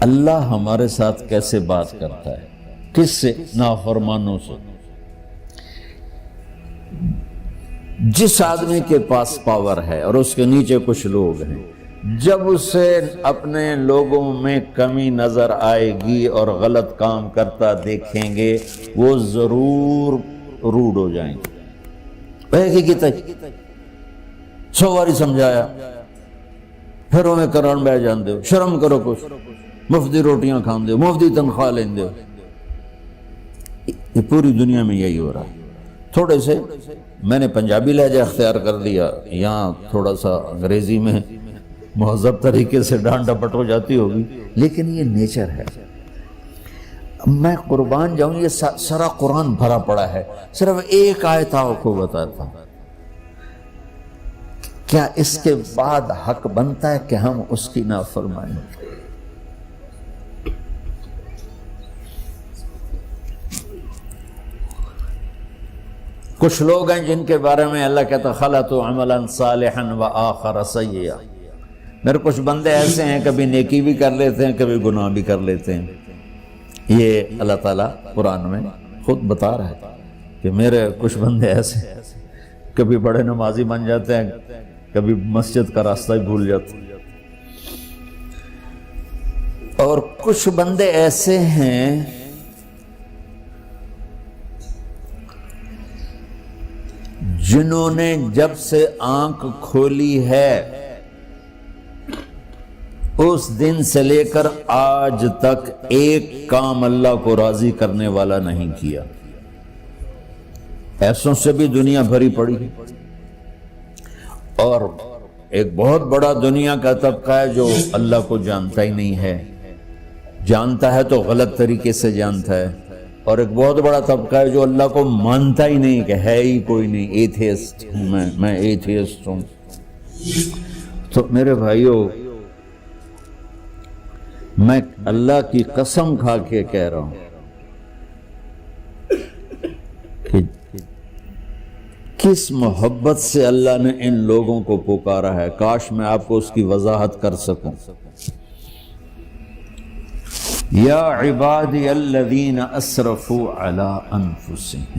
اللہ ہمارے ساتھ کیسے بات کرتا ہے؟ کس سے؟ نافرمانوں سے۔ جس آدمی کے پاس پاور ہے اور اس کے نیچے کچھ لوگ ہیں، جب اسے اپنے لوگوں میں کمی نظر آئے گی اور غلط کام کرتا دیکھیں گے، وہ ضرور روڈ ہو جائیں گے۔ 100 باری سمجھایا، پھر ہمیں کرن بہ جاندے ہو، شرم کرو، کچھ مفتی روٹیاں کھاندے ہو، مفتی تنخواہ لیندے ہو۔ یہ پوری دنیا میں یہی ہو رہا ہے۔ تھوڑے سے میں نے پنجابی لہجہ اختیار کر لیا، یہاں تھوڑا سا انگریزی میں مہذب طریقے سے ڈانٹ ڈپٹ ہو جاتی ہوگی، لیکن یہ نیچر ہے۔ میں قربان جاؤں، یہ سارا قرآن بھرا پڑا ہے، صرف ایک آیت آپ کو بتاتا ہوں۔ کیا اس کے بعد حق بنتا ہے کہ ہم اس کی نافرمانی کریں؟ کچھ لوگ ہیں جن کے بارے میں اللہ کہتا خلطوا عملا صالحا وآخر سیئا۔ میرے کچھ بندے ایسے ہیں، کبھی نیکی بھی کر لیتے ہیں، کبھی گناہ بھی کر لیتے ہیں۔ یہ اللہ تعالیٰ قرآن میں خود بتا رہا ہے کہ میرے کچھ بندے ایسے ہیں، کبھی بڑے نمازی بن جاتے ہیں، کبھی مسجد کا راستہ ہی بھول جاتے ہیں، اور کچھ بندے ایسے ہیں جنہوں نے جب سے آنکھ کھولی ہے اس دن سے لے کر آج تک ایک کام اللہ کو راضی کرنے والا نہیں کیا۔ ایسوں سے بھی دنیا بھری پڑی ہے، اور ایک بہت بڑا دنیا کا طبقہ ہے جو اللہ کو جانتا ہی نہیں ہے، جانتا ہے تو غلط طریقے سے جانتا ہے، اور ایک بہت بڑا طبقہ ہے جو اللہ کو مانتا ہی نہیں کہ ہے ہی کوئی نہیں، ایتھیسٹ ہوں میں ایتھیسٹ ہوں۔ تو میرے بھائیو، میں اللہ کی قسم کھا کے کہہ رہا ہوں کہ کس محبت سے اللہ نے ان لوگوں کو پکارا ہے، کاش میں آپ کو اس کی وضاحت کر سکوں۔ یا عبادی الذین اسرفوا علی انفسہم،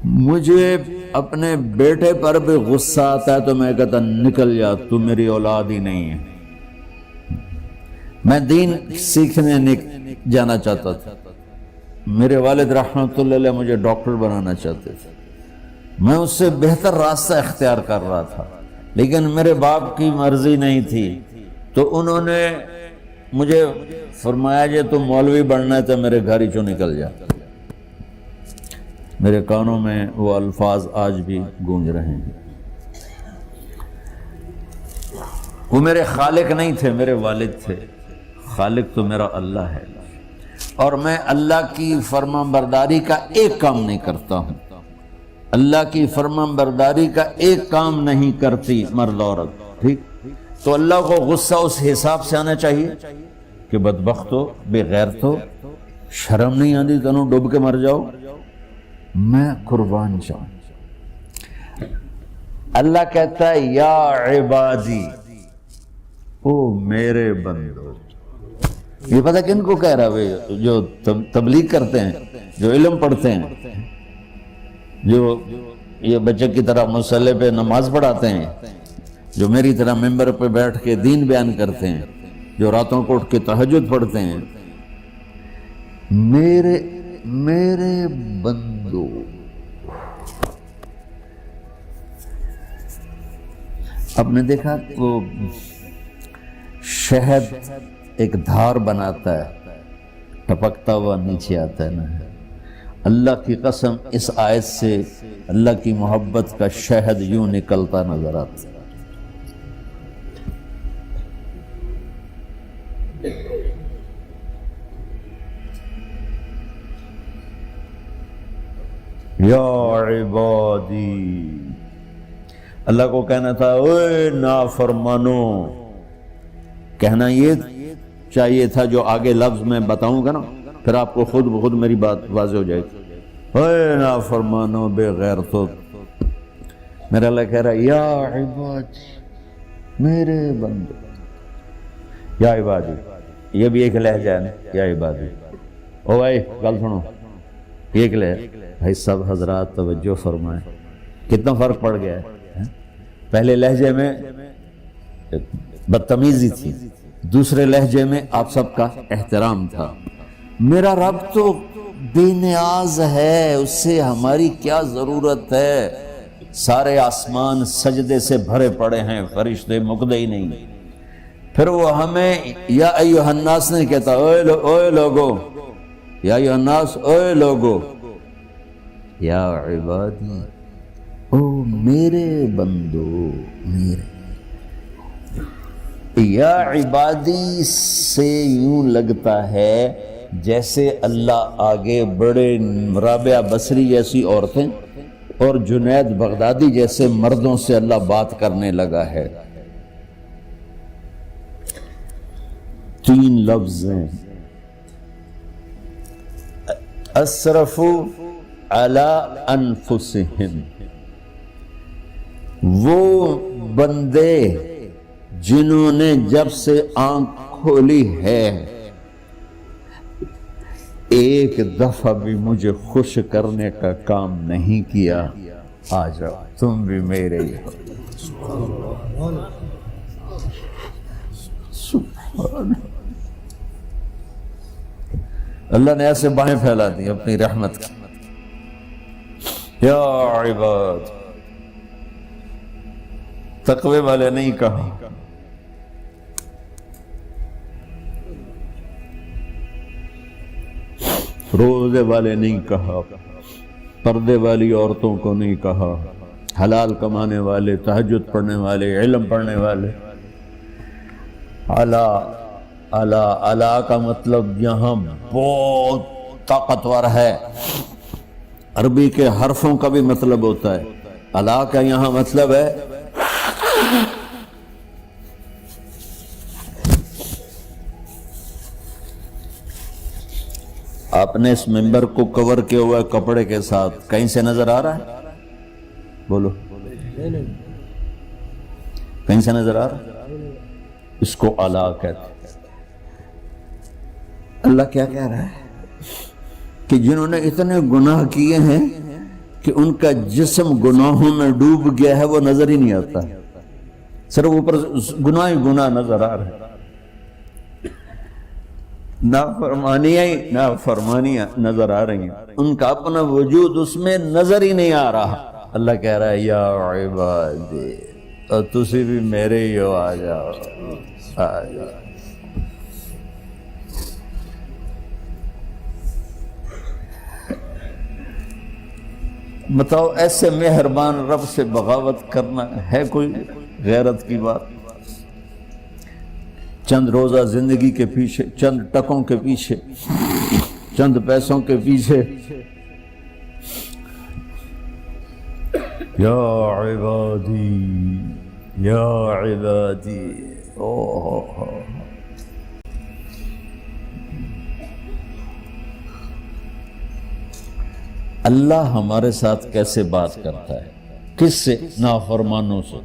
مجھے اپنے بیٹے پر بھی غصہ آتا ہے تو میں کہتا نکل جا، تو میری اولاد ہی نہیں ہے۔ میں دین سیکھنے جانا چاہتا تھا، میرے والد رحمۃ اللہ علیہ مجھے ڈاکٹر بنانا چاہتے تھے، میں اس سے بہتر راستہ اختیار کر رہا تھا، لیکن میرے باپ کی مرضی نہیں تھی، تو انہوں نے مجھے فرمایا جی تو مولوی بننا ہے تو میرے گھر ہی چوں نکل جا۔ میرے کانوں میں وہ الفاظ آج بھی گونج رہے ہیں۔ وہ میرے خالق نہیں تھے، میرے والد تھے، خالق تو میرا اللہ ہے، اور میں اللہ کی فرما برداری کا ایک کام نہیں کرتا ہوں، اللہ کی فرما برداری کا ایک کام نہیں کرتی مرد عورت، ٹھیک؟ تو اللہ کو غصہ اس حساب سے آنا چاہیے کہ بدبخت ہو، بے غیرت ہو، شرم نہیں آتی تنوں ڈوب کے مر جاؤ۔ میں قربان جاؤں، اللہ کہتا ہے یا عبادی، او میرے بندو۔ یہ پتہ کن کو کہہ رہا ہے؟ جو تبلیغ کرتے ہیں، جو علم پڑھتے ہیں، جو یہ بچے کی طرح مصلی پہ نماز پڑھاتے ہیں، جو میری طرح ممبر پہ بیٹھ کے دین بیان کرتے ہیں، جو راتوں کو اٹھ کے تہجد پڑھتے ہیں۔ میرے بندو، آپ نے دیکھا وہ شہد ایک دھار بناتا ہے، ٹپکتا ہوا نیچے آتا ہے نا۔ اللہ کی قسم اس آیت سے اللہ کی محبت کا شہد یوں نکلتا نظر آتا ہے۔ یا عبادی، اللہ کو کہنا تھا اوے نافرمانو، کہنا یہ چاہیے تھا جو آگے لفظ میں بتاؤں گا نا، پھر آپ کو خود بخود میری بات واضح ہو جائے گی۔ اوے نافرمانو، بے غیرتو، میرا اللہ کہہ رہا ہے یا عبادی، میرے بندے، یا عبادی، یہ بھی ایک لہجہ ہے نا، یا عبادی۔ او بھائی گل سنو، ایک لہجہ بھائی، سب حضرات توجہ فرمائیں، کتنا فرق پڑ گیا ہے۔ پہلے لہجے میں بدتمیزی تھی، دوسرے لہجے میں آپ سب کا احترام تھا۔ میرا رب تو بے نیاز ہے، اس سے ہماری کیا ضرورت ہے، سارے آسمان سجدے سے بھرے پڑے ہیں، فرشتے مکدے ہی نہیں۔ پھر وہ ہمیں یا ایھا الناس نہیں کہتا، اوے لوگو، یا ایھا الناس، اوے لوگو، یا عبادی، او میرے بندو، میرے یا عبادی سے یوں لگتا ہے جیسے اللہ آگے بڑے رابعہ بصری جیسی عورتیں اور جنید بغدادی جیسے مردوں سے اللہ بات کرنے لگا ہے۔ 3 لفظ ہیں، اسرفوا علی انفسہم، وہ بندے جنہوں نے جب سے آنکھ کھولی ہے ایک دفعہ بھی مجھے خوش کرنے کا کام نہیں کیا، آ جاؤ تم بھی میرے ہی ہو۔ سبحان اللہ نے ایسے باہیں پھیلا دی اپنی رحمت کی۔ یا عباد، تقوی والے نہیں کہا، روزے والے نہیں کہا، پردے والی عورتوں کو نہیں کہا، حلال کمانے والے، تہجد پڑھنے والے، علم پڑھنے والے۔ اعلیٰ کا مطلب یہاں بہت طاقتور ہے، عربی کے حرفوں کا بھی مطلب ہوتا ہے۔ اعلیٰ کا یہاں مطلب ہے آپ نے اس ممبر کو کور کیا ہوا ہے کپڑے کے ساتھ، کہیں سے نظر آ رہا ہے؟ بولو، کہیں سے نظر آ رہا ہے؟ اس کو اعلیٰ کہتے ہیں۔ اللہ کیا کہہ رہا ہے کہ جنہوں نے اتنے گناہ کیے ہیں کہ ان کا جسم گناہوں میں ڈوب گیا ہے، وہ نظر ہی نہیں آتا، صرف اوپر گناہ ہی گناہ نظر آ رہا ہے، نافرمانیاں نظر آ رہی ہیں، ان کا اپنا وجود اس میں نظر ہی نہیں آ رہا۔ اللہ کہہ رہا ہے یا عبادی، اور تسی بھی میرے ہی ہو، آ جاؤ آ جاؤ۔ بتاؤ ایسے مہربان رب سے بغاوت کرنا ہے کوئی غیرت کی بات؟ چند روزہ زندگی کے پیچھے، چند ٹکوں کے پیچھے، چند پیسوں کے پیچھے، یا عبادی یا عبادی، اللہ ہمارے ساتھ کیسے بات کرتا ہے؟ کس سے؟ نافرمانوں سے۔